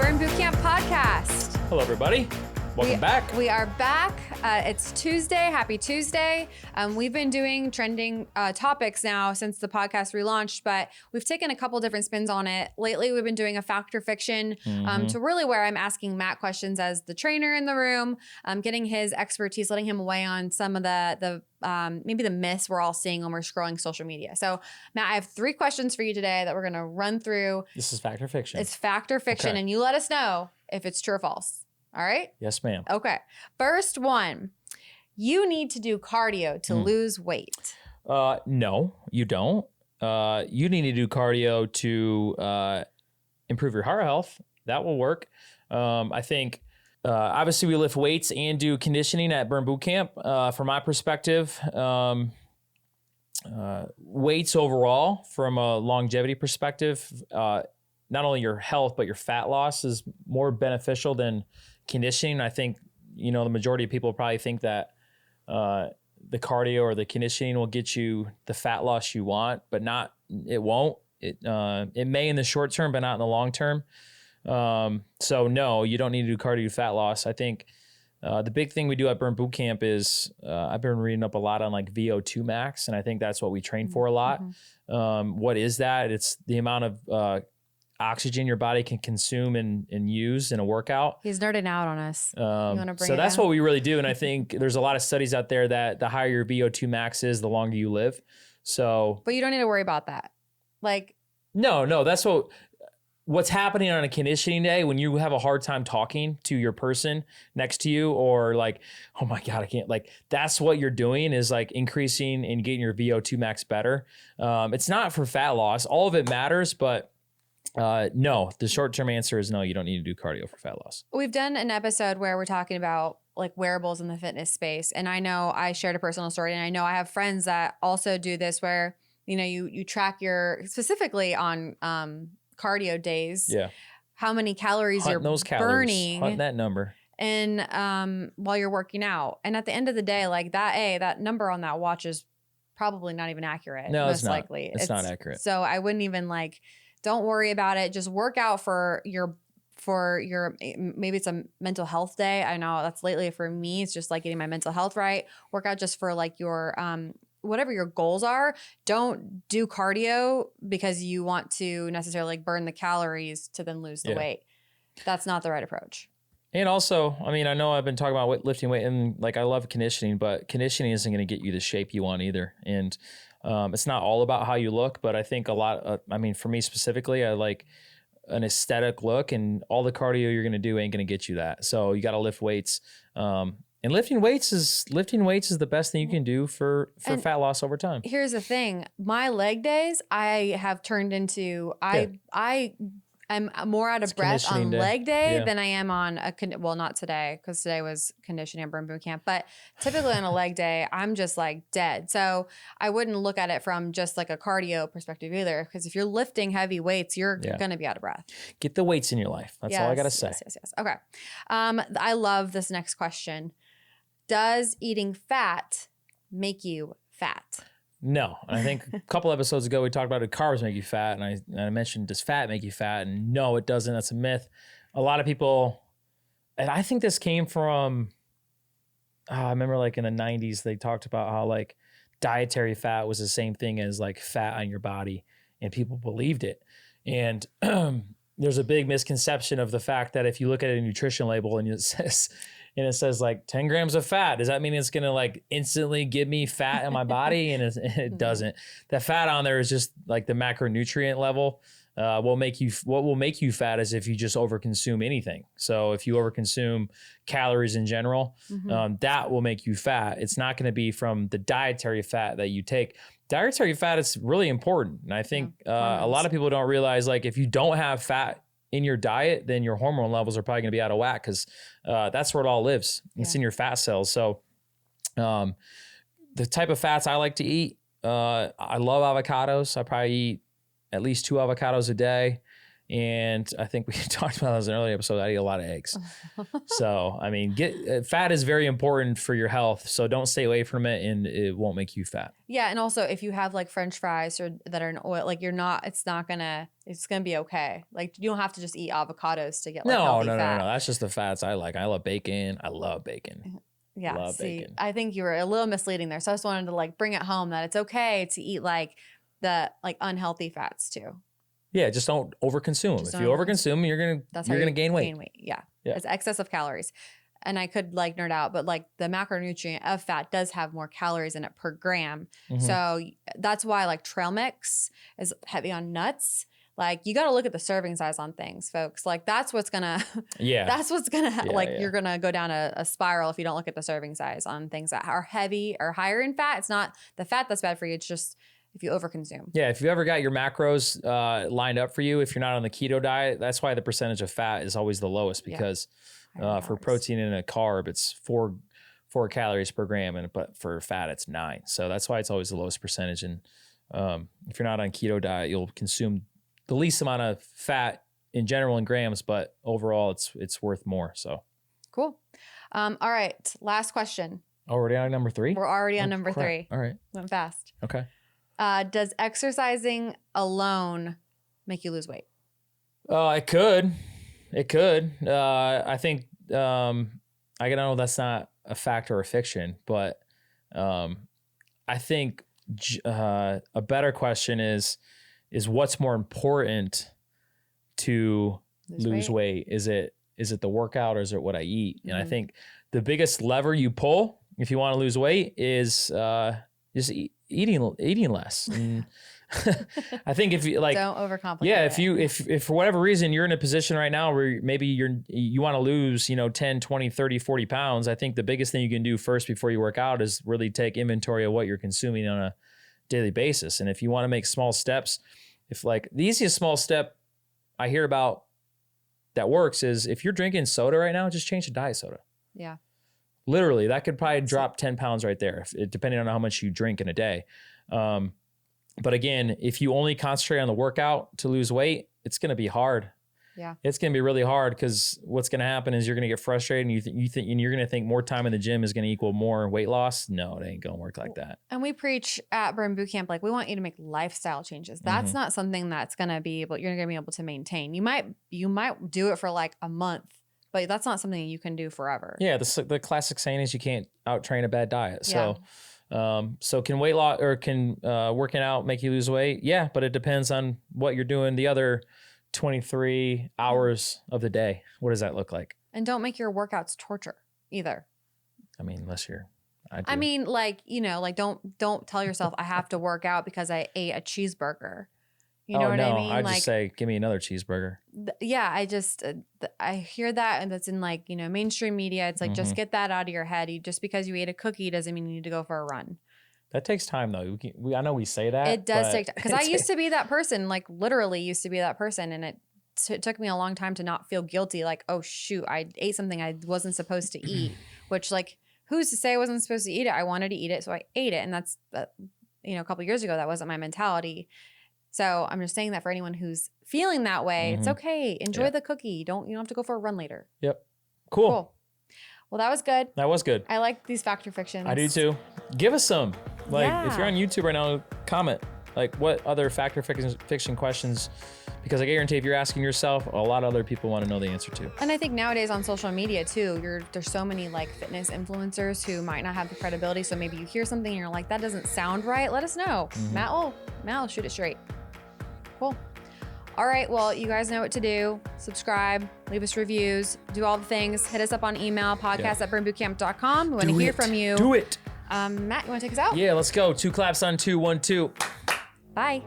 Burn Bootcamp podcast. Hello, everybody. Welcome back. We are back. It's Tuesday. Happy Tuesday. We've been doing trending topics now since the podcast relaunched, but we've taken a couple different spins on it. Lately, we've been doing a fact or fiction to really where I'm asking Matt questions as the trainer in the room, getting his expertise, letting him weigh on some of the maybe the myths we're all seeing when we're scrolling social media. So, Matt, I have 3 questions for you today that we're going to run through. This is fact or fiction. It's fact or fiction, and you let us know if it's true or false. All right? Yes, ma'am. Okay. First one, you need to do cardio to lose weight. No, you don't. You need to do cardio to improve your heart health. That will work. I think, obviously, we lift weights and do conditioning at Burn Bootcamp. From my perspective, weights overall, from a longevity perspective, not only your health, but your fat loss is more beneficial than conditioning. I think, the majority of people probably think that the cardio or the conditioning will get you the fat loss you want, but it won't. It may in the short term, but not in the long term. So no, you don't need to do cardio fat loss. I think the big thing we do at Burn Bootcamp is I've been reading up a lot on like VO2 max, and I think that's what we train for a lot. What is that? It's the amount of oxygen your body can consume and use in a workout. He's nerding out on us. You want to bring so it that's down? what we really do. And I think there's a lot of studies out there that the higher your VO2 max is, the longer you live. So, but you don't need to worry about that. Like, no, that's what's happening on a conditioning day when you have a hard time talking to your person next to you, or like, oh my God, I can't, like, that's what you're doing is like increasing and getting your VO2 max better. It's not for fat loss. All of it matters, but no, the short-term answer is no, you don't need to do cardio for fat loss. We've done an episode where we're talking about like wearables in the fitness space. And I know I shared a personal story, and I know I have friends that also do this where, you track specifically on cardio days, how many calories Hunt you're those calories. burning. Hunt that number. And while you're working out. And at the end of the day, like that number on that watch is probably not even accurate. No, most it's not. likely. It's not accurate. So I wouldn't even don't worry about it. Just work out for your, maybe it's a mental health day. I know that's lately for me, it's just like getting my mental health right. Work out just for like your, whatever your goals are. Don't do cardio because you want to necessarily burn the calories to then lose the weight. That's not the right approach. And also, I know I've been talking about lifting weight, and like I love conditioning, but conditioning isn't going to get you the shape you want either. And it's not all about how you look, but I think a lot, for me specifically, I like an aesthetic look, and all the cardio you're going to do ain't going to get you that. So you got to lift weights. And lifting weights is the best thing you can do for fat loss over time. Here's the thing. My leg days, I have turned into, I'm more out of breath on leg day than I am on not today, because today was conditioning at Burn Bootcamp, but typically on a leg day, I'm just like dead. So I wouldn't look at it from just like a cardio perspective either, because if you're lifting heavy weights, you're going to be out of breath. Get the weights in your life. That's all I got to say. Yes. Okay. I love this next question. Does eating fat make you fat? No. I think a couple episodes ago, we talked about if carbs make you fat. And I mentioned, does fat make you fat? And no, it doesn't. That's a myth. A lot of people, and I think this came from, I remember like in the 90s, they talked about how like dietary fat was the same thing as like fat on your body, and people believed it. And there's a big misconception of the fact that if you look at a nutrition label and it says like 10 grams of fat, does that mean it's going to like instantly give me fat in my body? And it doesn't. The fat on there is just like the macronutrient level. What will make you fat is if you just overconsume anything. So if you overconsume calories in general, that will make you fat. It's not going to be from the dietary fat that you take. Dietary fat is really important. And I think a lot of people don't realize, like, if you don't have fat in your diet, then your hormone levels are probably going to be out of whack, because that's where it all lives. It's in your fat cells. So the type of fats I like to eat, I love avocados. I probably eat at least 2 avocados a day. And I think we talked about this in an earlier episode. I eat a lot of eggs. So, I mean, fat is very important for your health. So don't stay away from it and it won't make you fat. Yeah. And also if you have like French fries or that are in oil, like it's gonna be okay. Like you don't have to just eat avocados to get like healthy fat. No. That's just the fats I like. I love bacon. I love bacon. Yeah. Love bacon. I think you were a little misleading there. So I just wanted to like bring it home that it's okay to eat like the like unhealthy fats too. Yeah, just don't overconsume. If you overconsume, you're gonna gain weight. Yeah. It's excessive calories. And I could like nerd out, but like the macronutrient of fat does have more calories in it per gram. Mm-hmm. So that's why like trail mix is heavy on nuts. Like you got to look at the serving size on things, folks. Like that's what's gonna, you're gonna go down a spiral if you don't look at the serving size on things that are heavy or higher in fat. It's not the fat that's bad for you. It's just if you overconsume. Yeah, if you ever got your macros lined up for you, if you're not on the keto diet, that's why the percentage of fat is always the lowest because for protein and a carb, it's 4 calories per gram, but for fat, it's 9. So that's why it's always the lowest percentage. And if you're not on keto diet, you'll consume the least amount of fat in general in grams, but overall, it's worth more. So cool. All right, last question. Already on number 3? We're already on number 3. All right, went fast. Okay. Does exercising alone make you lose weight? It could. I think, I don't know that's not a fact or a fiction, but I think a better question is what's more important to lose weight? Is it the workout or is it what I eat? And I think the biggest lever you pull if you want to lose weight is just eating less. And I think if you like, don't overcomplicate. Yeah. If for whatever reason you're in a position right now where maybe you want to lose, 10, 20, 30, 40 pounds. I think the biggest thing you can do first before you work out is really take inventory of what you're consuming on a daily basis. And if you want to make small steps, if like the easiest small step I hear about that works is if you're drinking soda right now, just change to diet soda. Yeah. Literally, that could probably drop 10 pounds right there, depending on how much you drink in a day. But again, if you only concentrate on the workout to lose weight, it's going to be hard. Yeah. It's going to be really hard because what's going to happen is you're going to get frustrated and you're going to think more time in the gym is going to equal more weight loss. No, it ain't going to work like that. And we preach at Burn Boot Camp, like we want you to make lifestyle changes. That's not something that's going to be you're going to be able to maintain. You might do it for like a month, but that's not something you can do forever. Yeah. The classic saying is you can't out train a bad diet. So, so can weight loss or can working out make you lose weight? Yeah, but it depends on what you're doing the other 23 hours of the day. What does that look like? And don't make your workouts torture either. I mean, unless you're, I mean, like, don't tell yourself I have to work out because I ate a cheeseburger. You know what I mean? I just say, give me another cheeseburger. I hear that, and that's in mainstream media. It's like, just get that out of your head. Just because you ate a cookie doesn't mean you need to go for a run. That takes time though. I know we say that. It does take time. Because I used to be that person, like literally used to be that person. And it took me a long time to not feel guilty. Like, oh shoot, I ate something I wasn't supposed to eat, which like, who's to say I wasn't supposed to eat it? I wanted to eat it. So I ate it. And that's, a couple of years ago, that wasn't my mentality. So I'm just saying that for anyone who's feeling that way, it's okay. Enjoy the cookie. You don't have to go for a run later. Yep. Cool. Well, that was good. That was good. I like these factor fictions. I do too. Give us some. If you're on YouTube right now, comment like what other factor fiction questions, because I guarantee if you're asking yourself, a lot of other people want to know the answer to. And I think nowadays on social media too, there's so many like fitness influencers who might not have the credibility. So maybe you hear something and you're like, that doesn't sound right. Let us know. Matt will shoot it straight. Cool. All right. Well, you guys know what to do. Subscribe, leave us reviews, do all the things. Hit us up on email, podcast@burnbootcamp.com. We want to hear from you. Do it. Matt, you want to take us out? Yeah, let's go. 2 claps on 2, 1, 2. Bye.